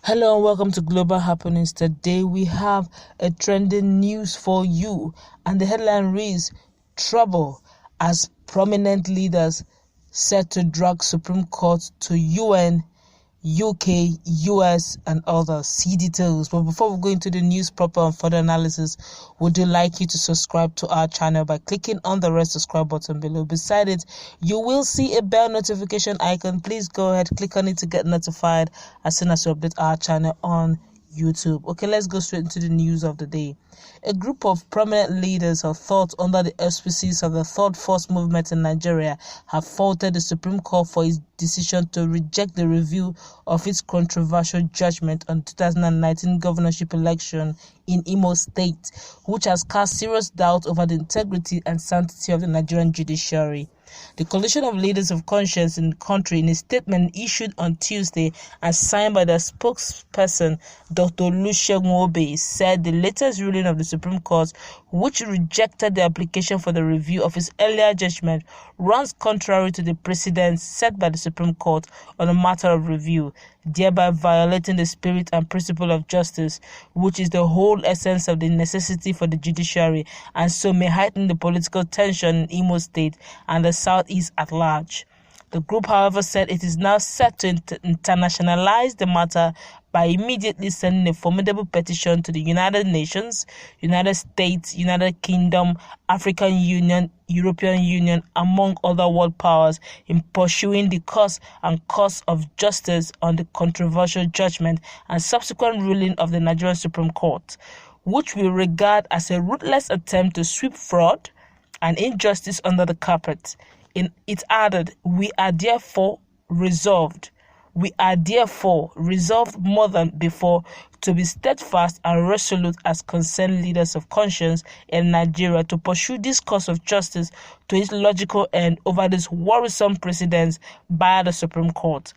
Hello and welcome to Global Happenings. Today we have a trending news for you, and the headline reads, Trouble as prominent leaders set to drag Supreme Court to UN, UK, US and others. See details. But before we go into the news proper and further analysis, would you like you to subscribe to our channel by clicking on the red subscribe button below. Beside it, you will see a bell notification icon. Please go ahead, click on it to get notified as soon as we update our channel on YouTube. Okay, let's go straight into the news of the day. A group of prominent leaders of thought under the auspices of the Third Force movement in Nigeria have faulted the Supreme Court for its decision to reject the review of its controversial judgment on 2019 governorship election in Imo State, which has cast serious doubt over the integrity and sanctity of the Nigerian judiciary. The Coalition of Leaders of Conscience in the country, in a statement issued on Tuesday and signed by their spokesperson, Dr. Olusegun Obe, said the latest ruling of the Supreme Court, which rejected the application for the review of its earlier judgment, runs contrary to the precedents set by the Supreme Court on a matter of review, thereby violating the spirit and principle of justice, which is the whole essence of the necessity for the judiciary, and so may heighten the political tension in Imo State and the Southeast at large. The group, however, said it is now set to internationalize the matter by immediately sending a formidable petition to the United Nations, United States, United Kingdom, African Union, European Union, among other world powers, in pursuing the cause of justice on the controversial judgment and subsequent ruling of the Nigerian Supreme Court, which we regard as a ruthless attempt to sweep fraud and injustice under the carpet. It added, we are therefore resolved more than before to be steadfast and resolute as concerned leaders of conscience in Nigeria to pursue this cause of justice to its logical end over this worrisome precedents by the Supreme Court,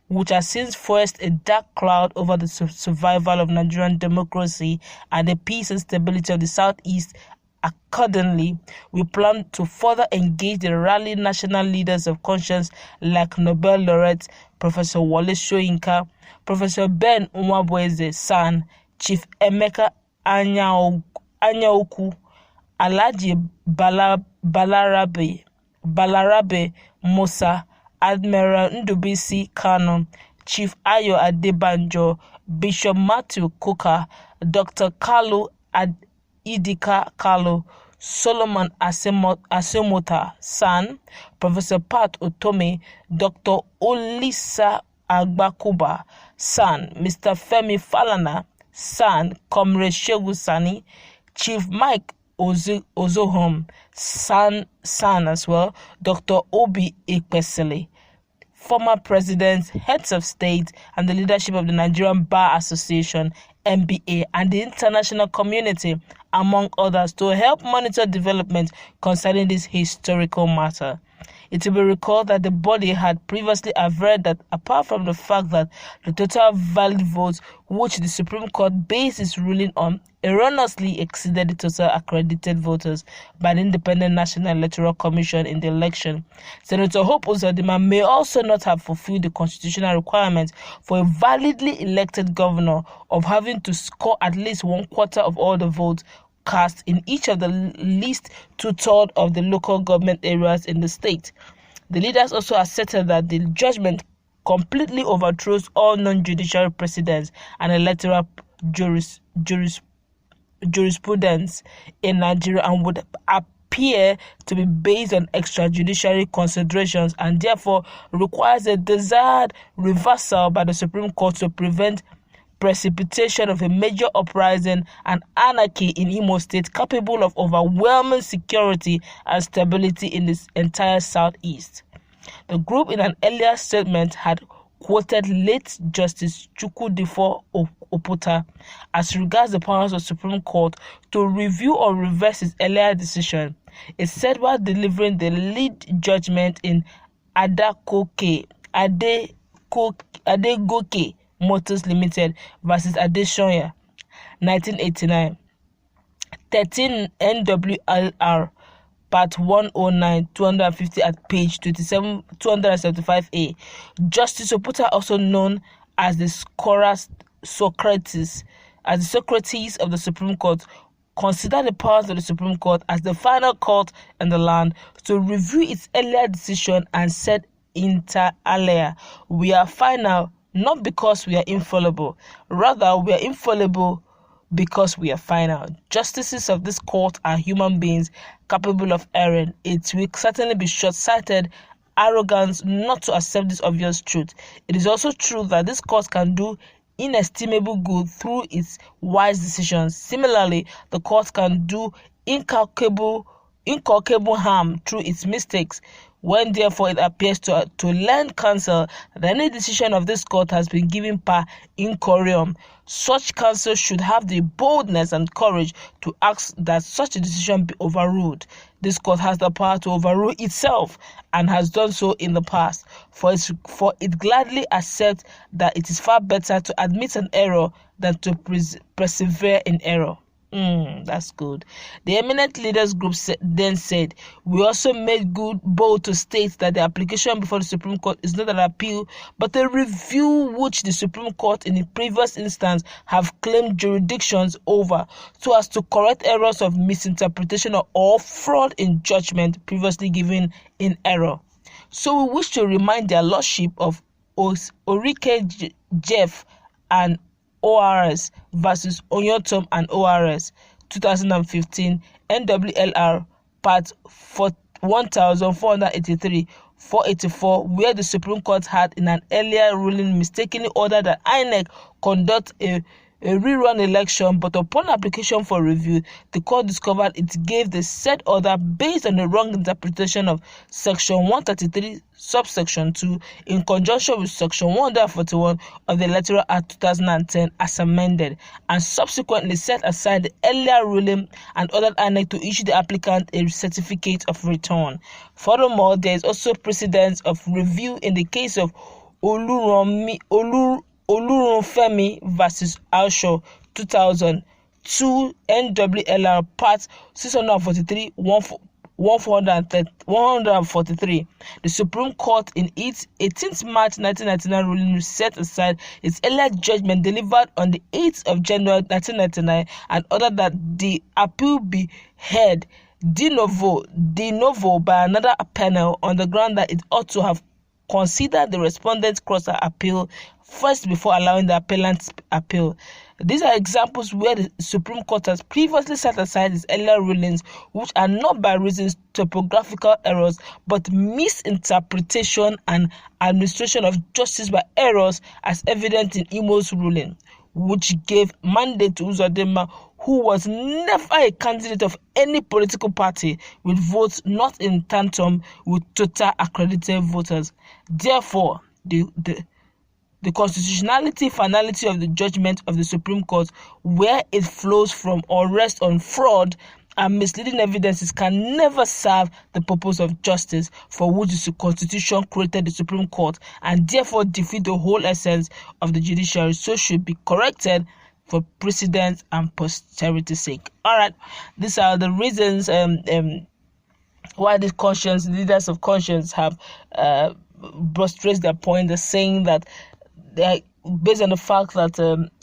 which has since forced a dark cloud over the survival of Nigerian democracy and the peace and stability of the Southeast. Accordingly, we plan to further engage the rally national leaders of conscience like Nobel laureate Professor Wole Soyinka, Professor Ben Nwabueze San, Chief Emeka Anyaoku, Alhaji Balarabe Musa, Admiral Ndubisi Kanu, Chief Ayo Adebanjo, Bishop Matthew Kuka, Dr. Kalu Idika Kalu, Solomon Asemota San, Professor Pat Otome, Dr. Olisa Agbakuba San, Mr. Femi Falana San, Comrade Shegu Sani, Chief Mike Ozohom San as well, Dr. Obi Ekpesele, former presidents, heads of state, and the leadership of the Nigerian Bar Association, NBA, and the international community, among others, to help monitor development concerning this historical matter. It will be recalled that the body had previously averred that apart from the fact that the total valid votes which the Supreme Court based its ruling on erroneously exceeded the total accredited voters by the Independent National Electoral Commission in the election, Senator Hope Uzodinma may also not have fulfilled the constitutional requirement for a validly elected governor of having to score at least 1/4 of all the votes cast in each of the least 2/3 of the local government areas in the state. The leaders also asserted that the judgment completely overthrows all non-judicial precedents and electoral jurisprudence in Nigeria and would appear to be based on extrajudiciary considerations and therefore requires a desired reversal by the Supreme Court to prevent precipitation of a major uprising and anarchy in Imo State capable of overwhelming security and stability in this entire Southeast. The group in an earlier statement had quoted late Justice Chukwudifo Oputa as regards the powers of the Supreme Court to review or reverse its earlier decision. It said while delivering the lead judgment in Adegoke Motors Limited versus Adesanya, 1989, 13 NWLR, Part 109, 250 at page 275A. Justice Oputa, also known as the Socrates of the Supreme Court, consider the powers of the Supreme Court as the final court in the land to review its earlier decision and said inter alia, we are final not because we are infallible, rather we are infallible because we are final. Justices of this court are human beings capable of erring. It will certainly be short-sighted arrogance not to accept this obvious truth. It is also true that this court can do inestimable good through its wise decisions. Similarly, the court can do incalculable harm through its mistakes. When therefore it appears to lend counsel that any decision of this court has been given per incorium, such counsel should have the boldness and courage to ask that such a decision be overruled. This court has the power to overrule itself and has done so in the past, for it gladly accepts that it is far better to admit an error than to persevere in error. That's good. The eminent leaders group then said, we also made bold to state that the application before the Supreme Court is not an appeal, but a review which the Supreme Court in the previous instance have claimed jurisdictions over, so as to correct errors of misinterpretation or fraud in judgment previously given in error. So we wish to remind their lordship of Orike Jeff and ORS versus Onyotom and ORS 2015 NWLR Part 1483 484, where the Supreme Court had in an earlier ruling mistakenly ordered that INEC conduct a rerun election, but upon application for review, the court discovered it gave the said order based on the wrong interpretation of Section 133, subsection 2, in conjunction with Section 141 of the Electoral Act 2010 as amended, and subsequently set aside the earlier ruling and ordered INEC to issue the applicant a certificate of return. Furthermore, there is also precedence of review in the case of Olurunfemi versus Alshaw 2002 NWLR Part 643 143. The Supreme Court in its 18th March 1999 ruling set aside its earlier judgment delivered on the 8th of January 1999 and ordered that the appeal be heard de novo by another panel on the ground that it ought to have considered the respondent's cross-appeal first before allowing the appellant's appeal. These are examples where the Supreme Court has previously set aside its earlier rulings, which are not by reasons topographical errors, but misinterpretation and administration of justice by errors, as evident in Imo's ruling, which gave mandate to Uzodinma, who was never a candidate of any political party, with votes not in tandem with total accredited voters. Therefore, the constitutionality finality of the judgment of the Supreme Court, where it flows from or rests on fraud and misleading evidences, can never serve the purpose of justice for which the Constitution created the Supreme Court, and therefore defeat the whole essence of the judiciary, so should be corrected for precedent and posterity's sake. All right, these are the reasons why the leaders of conscience have stressed their point. They're saying that based on the fact that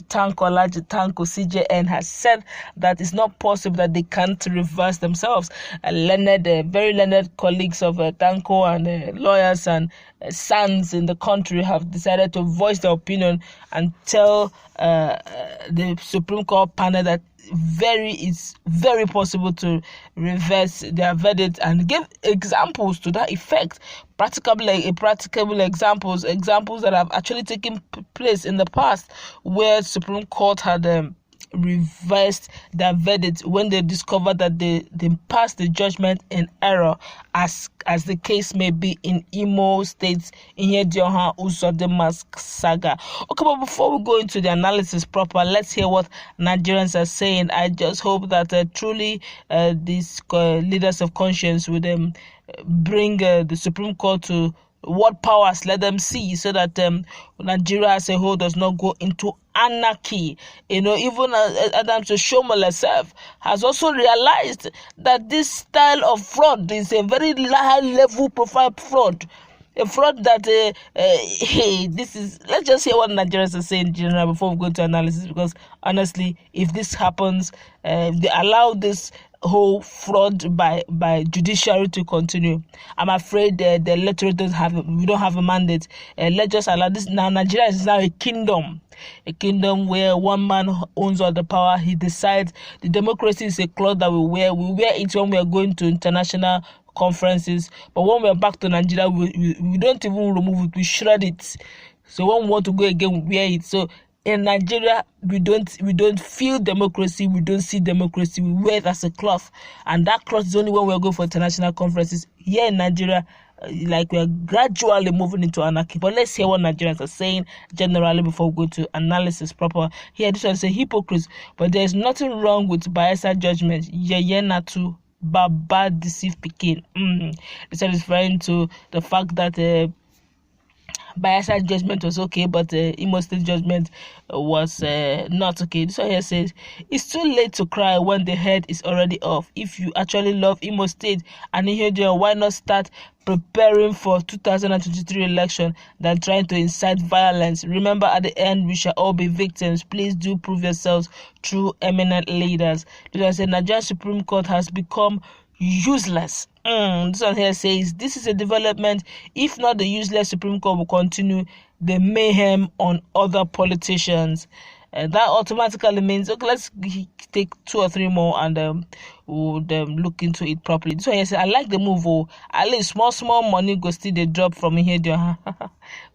Tanko CJN has said that it's not possible that they can't reverse themselves. Very learned colleagues of Tanko and lawyers and sons in the country have decided to voice their opinion and tell the Supreme Court panel that it's very possible to reverse their verdict, and give examples to that effect. Practicable examples that have actually taken place in the past, where Supreme Court had reversed their verdict when they discovered that they passed the judgment in error, as the case may be in Imo State Ihedioha Uzodinma's saga. Okay, but before we go into the analysis proper, let's hear what Nigerians are saying. I just hope that truly these leaders of conscience would bring the Supreme Court to what powers let them see, so that Nigeria as a whole does not go into anarchy. Even Adams Oshiomhole herself has also realized that this style of fraud is a very high level profile fraud. A fraud that this is. Let's just hear what Nigerians are saying in general before we go to analysis, because honestly, if this happens, if they allow this whole fraud by judiciary to continue, I'm afraid the electorate we don't have a mandate. Let's just allow this. Now Nigeria is now a kingdom where one man owns all the power. He decides. The democracy is a cloth that we wear it when we are going to international conferences, but when we're back to Nigeria, we don't even remove it, we shred it. So when we want to go again, we wear it. So in Nigeria, we don't feel democracy, we don't see democracy, we wear it as a cloth, and that cloth is only when we're going for international conferences. Here in Nigeria, like we're gradually moving into anarchy. But let's hear what Nigerians are saying generally before we go to analysis proper. Here, this one is a hypocrite, but there's nothing wrong with biased judgment. Natu Baba deceive Pekin. This is referring to the fact that Bayelsa judgment was okay, but Imo State judgment was not okay. This one here says, it's too late to cry when the head is already off. If you actually love Imo State and Ihedio, why not start preparing for 2023 election than trying to incite violence? Remember, at the end, we shall all be victims. Please do prove yourselves true eminent leaders. This one said, Nigerian Supreme Court has become useless. This one here says, this is a development. If not, the useless Supreme Court will continue the mayhem on other politicians. That automatically means, okay, let's take 2 or 3 more and we'll look into it properly. This one here says, I like the move. At least small money go still they drop from here.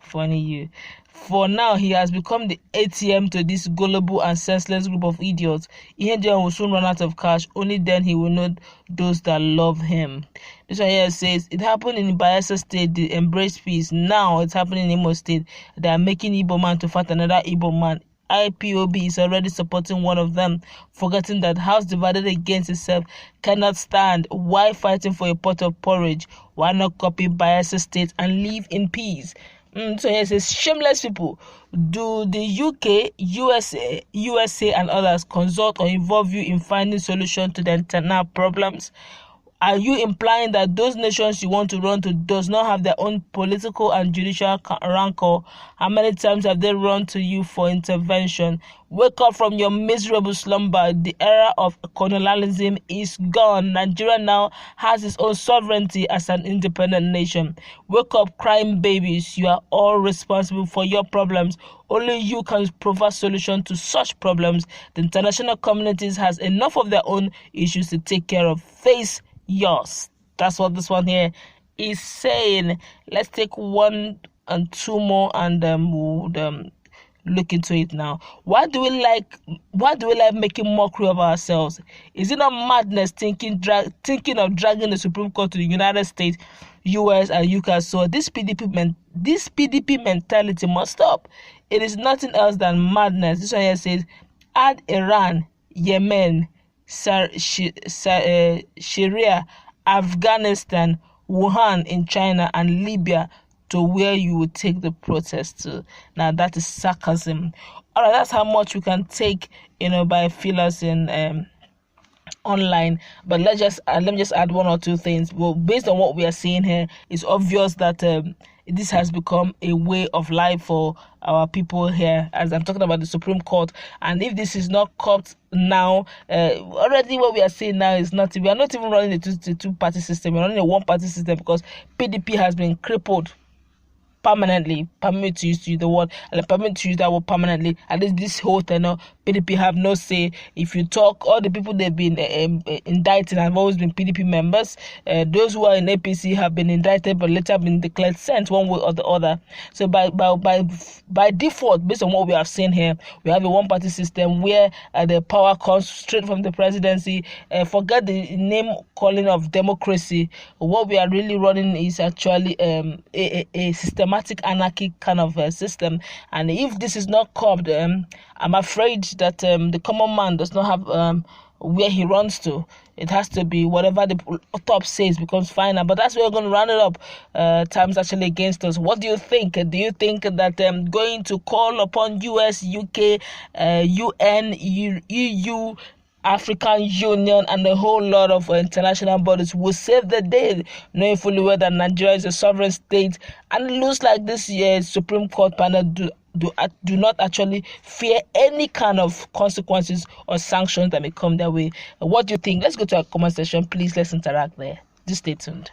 Funny you. For now, he has become the ATM to this gullible and senseless group of idiots. Ihedio will soon run out of cash. Only then he will know those that love him. This one here says, it happened in Bayelsa State, they embraced peace. Now it's happening in Imo State. They are making Igbo man to fight another Igbo man. IPOB is already supporting one of them, forgetting that house divided against itself cannot stand. Why fighting for a pot of porridge? Why not copy Bayelsa State and live in peace? So here it says, shameless people, do the UK, USA and others consult or involve you in finding solution to the internal problems? Are you implying that those nations you want to run to does not have their own political and judicial rancor? How many times have they run to you for intervention? Wake up from your miserable slumber. The era of colonialism is gone. Nigeria now has its own sovereignty as an independent nation. Wake up, crying babies. You are all responsible for your problems. Only you can provide solution to such problems. The international communities has enough of their own issues to take care of. Face yours. That's what this one here is saying. Let's take 1 and 2 more and we'll look into it now. Why do we like making mockery of ourselves? Is it not madness thinking of dragging the Supreme Court to the United States, US and UK? So this PDP mentality must stop. It is nothing else than madness. This one here says, add Iran, Yemen, Syria, Afghanistan, Wuhan in China, and Libya to where you would take the protest to. Now that is sarcasm. Alright, that's how much we can take, by fillers in online. But let me just add 1 or 2 things. Well, based on what we are seeing here, it's obvious that this has become a way of life for our people here, as I'm talking about the Supreme Court. And if this is not caught now, already what we are seeing now is not, we are not even running the two-party system, we're running a one-party system because PDP has been crippled permanently. Permit to use the word, and permit to use that word permanently. At least this whole tenure, PDP have no say. If you talk, all the people they've been indicted have always been PDP members. Those who are in APC have been indicted but later been declared sent one way or the other. So by default, based on what we have seen here, we have a one-party system where the power comes straight from the presidency. Forget the name calling of democracy. What we are really running is actually a systematic anarchy kind of system. And if this is not curbed, I'm afraid that the common man does not have where he runs to. It has to be whatever the top says becomes final. But that's where we're going to round it up. Time's actually against us. What do you think? Do you think that going to call upon US, UK, UN, EU African Union and a whole lot of international bodies will save the day, knowing fully well that Nigeria is a sovereign state, and it looks like this year's Supreme Court panel do not actually fear any kind of consequences or sanctions that may come their way. What do you think? Let's go to our comment section, please. Let's interact there. Just stay tuned.